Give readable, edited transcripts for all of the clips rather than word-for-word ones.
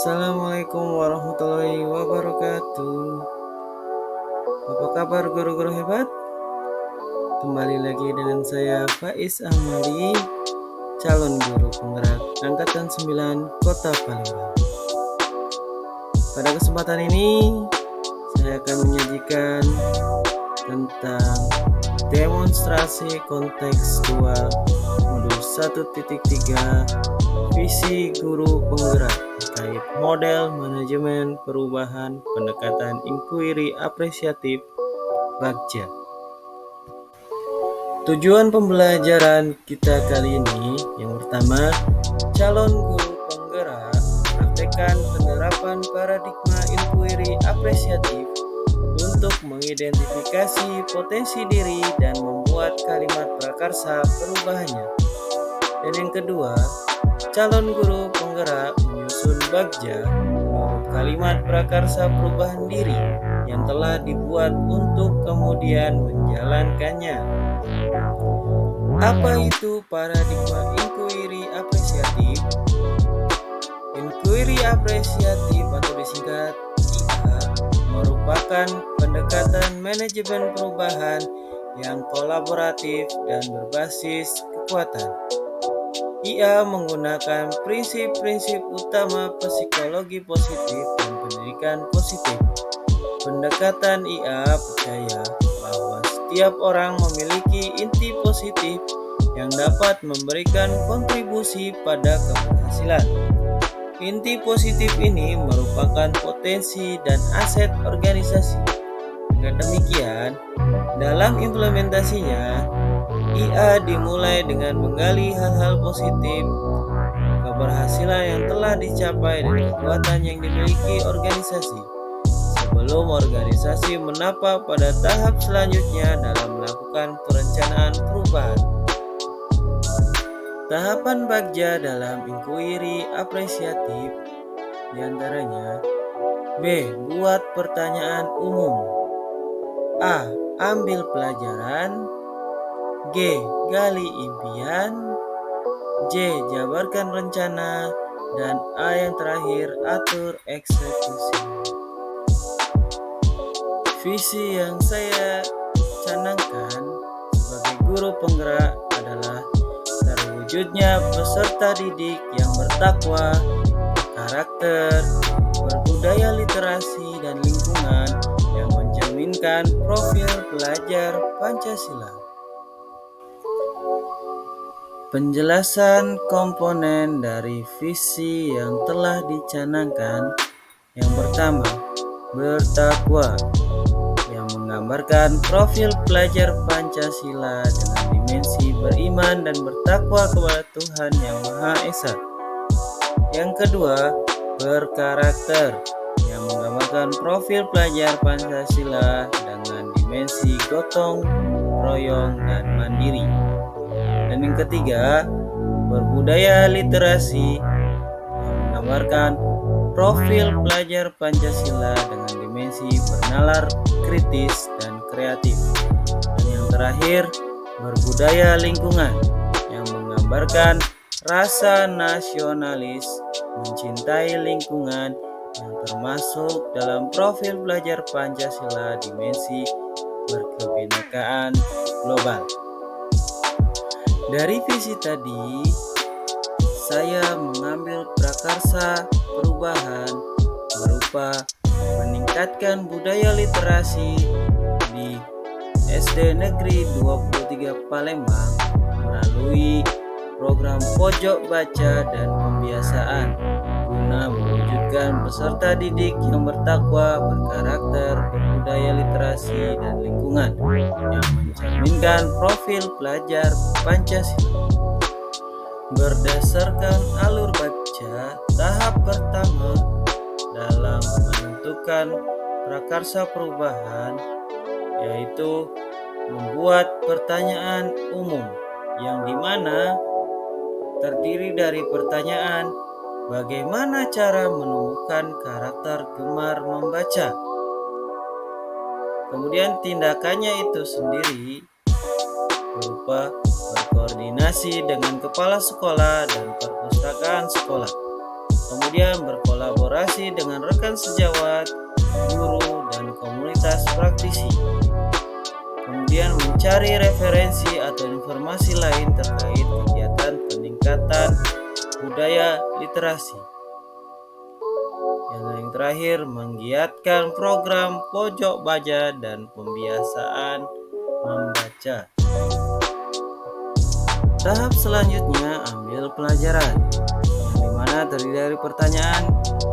Assalamualaikum warahmatullahi wabarakatuh. Apa kabar guru-guru hebat? Kembali lagi dengan saya Faiz Ahmadi, calon guru penggerak Angkatan 9 Kota Palembang. Pada kesempatan ini, saya akan menyajikan tentang demonstrasi kontekstual modul 1.3 visi guru penggerak terkait model manajemen perubahan pendekatan inquiry apresiatif Bagja. Tujuan pembelajaran kita kali ini yang pertama, calon guru penggerak praktekkan penerapan paradigma inquiry apresiatif untuk mengidentifikasi potensi diri dan membuat kalimat prakarsa perubahannya. Dan yang kedua, calon guru penggerak menyusun Bagja menurut kalimat prakarsa perubahan diri yang telah dibuat untuk kemudian menjalankannya. Apa itu paradigma inquiry apresiatif? Inquiry apresiatif atau disingkat IA merupakan pendekatan manajemen perubahan yang kolaboratif dan berbasis kekuatan. IA menggunakan prinsip-prinsip utama psikologi positif dan pendidikan positif. Pendekatan IA percaya bahwa setiap orang memiliki inti positif yang dapat memberikan kontribusi pada keberhasilan. Inti positif ini merupakan potensi dan aset organisasi. Dengan demikian, dalam implementasinya, IA dimulai dengan menggali hal-hal positif, keberhasilan yang telah dicapai dan kekuatan yang dimiliki organisasi sebelum organisasi menapak pada tahap selanjutnya dalam melakukan perencanaan perubahan. Tahapan Bagja dalam inquiry apresiatif diantaranya: B. Buat pertanyaan umum. A. Ambil pelajaran. G. Gali impian. J. Jabarkan rencana. Dan A yang terakhir, atur eksekusi. Visi yang saya canangkan sebagai guru penggerak adalah terwujudnya peserta didik yang bertakwa, berkarakter, berbudaya literasi dan lingkungan yang mencerminkan profil pelajar Pancasila. Penjelasan komponen dari visi yang telah dicanangkan. Yang pertama, bertakwa, yang menggambarkan profil pelajar Pancasila dengan dimensi beriman dan bertakwa kepada Tuhan Yang Maha Esa. Yang kedua, berkarakter, yang menggambarkan profil pelajar Pancasila dengan dimensi gotong royong dan mandiri. Dan yang ketiga, berbudaya literasi, yang menggambarkan profil pelajar Pancasila dengan dimensi bernalar kritis dan kreatif. Dan yang terakhir, berbudaya lingkungan, yang menggambarkan rasa nasionalis, mencintai lingkungan, yang termasuk dalam profil pelajar Pancasila dimensi berkebinekaan global. Dari visi tadi, saya mengambil prakarsa perubahan berupa meningkatkan budaya literasi di SD Negeri 23 Palembang melalui program pojok baca dan pembiasaan guna mewujudkan peserta didik yang bertakwa, berkarakter, berbudaya literasi dan lingkungan yang mencerminkan profil pelajar Pancasila. Berdasarkan alur baca, tahap pertama dalam menentukan prakarsa perubahan yaitu membuat pertanyaan umum yang dimana terdiri dari pertanyaan bagaimana cara menemukan karakter gemar membaca. Kemudian tindakannya itu sendiri berupa berkoordinasi dengan kepala sekolah dan perpustakaan sekolah. kemudian berkolaborasi dengan rekan sejawat, guru, dan komunitas praktisi. Kemudian mencari referensi atau informasi lain terkait kegiatan peningkatan budaya literasi. Yang terakhir, menggiatkan program pojok baca dan pembiasaan membaca. Tahap selanjutnya, ambil pelajaran, yang dimana terdiri dari pertanyaan,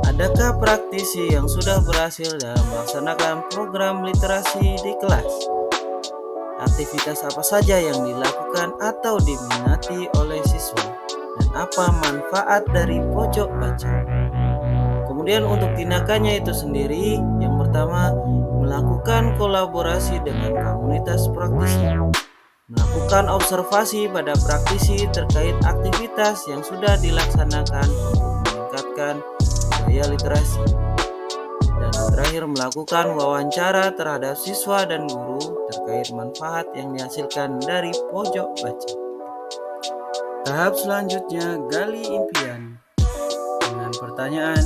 adakah praktisi yang sudah berhasil dalam melaksanakan program literasi di kelas? Aktivitas apa saja yang dilakukan atau diminati oleh siswa, dan apa manfaat dari pojok baca? Kemudian untuk tindakannya itu sendiri, yang pertama, melakukan kolaborasi dengan komunitas praktisi. Melakukan observasi pada praktisi terkait aktivitas yang sudah dilaksanakan untuk meningkatkan budaya literasi. Dan terakhir, melakukan wawancara terhadap siswa dan guru terkait manfaat yang dihasilkan dari pojok baca. Tahap selanjutnya, gali impian dengan pertanyaan,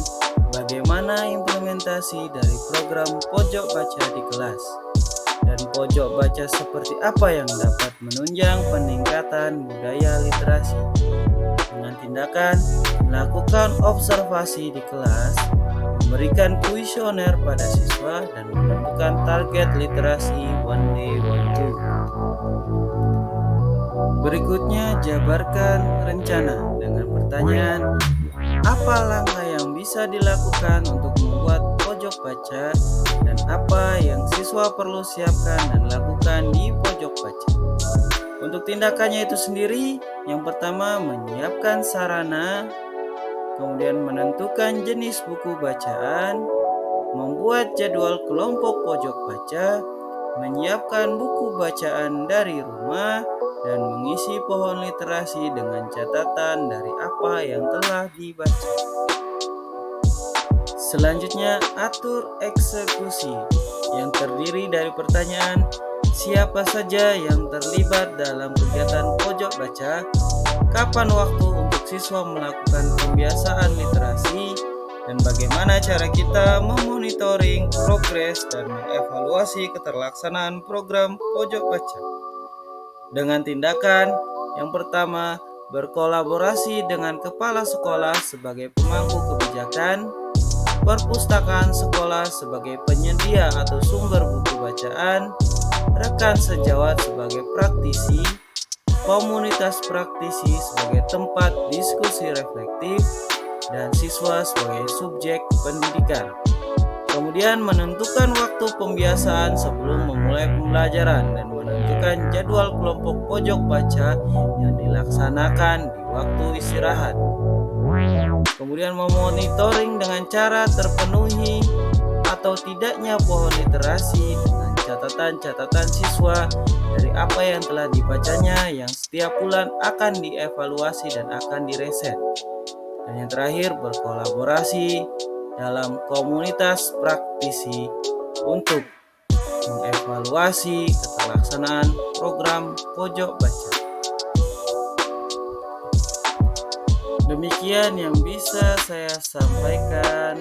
bagaimana implementasi dari program pojok baca di kelas? Dan pojok baca seperti apa yang dapat menunjang peningkatan budaya literasi? Dengan tindakan melakukan observasi di kelas, memberikan kuesioner pada siswa, dan menentukan target literasi one day one two. Berikutnya, jabarkan rencana dengan pertanyaan, apa langkah yang bisa dilakukan untuk membuat pojok baca, dan apa yang siswa perlu siapkan dan lakukan di pojok baca? Untuk tindakannya itu sendiri, yang pertama menyiapkan sarana, kemudian menentukan jenis buku bacaan, membuat jadwal kelompok pojok baca, menyiapkan buku bacaan dari rumah, dan mengisi pohon literasi dengan catatan dari apa yang telah dibaca. Selanjutnya, atur eksekusi yang terdiri dari pertanyaan, siapa saja yang terlibat dalam kegiatan pojok baca, kapan waktu untuk siswa melakukan pembiasaan literasi, dan bagaimana cara kita memonitoring progres dan mengevaluasi keterlaksanaan program pojok baca. Dengan tindakan yang pertama, berkolaborasi dengan kepala sekolah sebagai pemangku kebijakan, perpustakaan sekolah sebagai penyedia atau sumber buku bacaan, rekan sejawat sebagai praktisi, komunitas praktisi sebagai tempat diskusi reflektif, dan siswa sebagai subjek pendidikan. Kemudian menentukan waktu pembiasaan sebelum memulai pembelajaran dan menentukan jadwal kelompok pojok baca yang dilaksanakan di waktu istirahat. Kemudian memonitoring dengan cara terpenuhi atau tidaknya pohon literasi dengan catatan-catatan siswa dari apa yang telah dibacanya yang setiap bulan akan dievaluasi dan akan direset. Dan yang terakhir, berkolaborasi dalam komunitas praktisi untuk mengevaluasi keterlaksanaan program pojok baca. Demikian yang bisa saya sampaikan.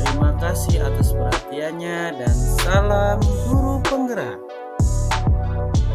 Terima kasih atas perhatiannya dan salam guru penggerak.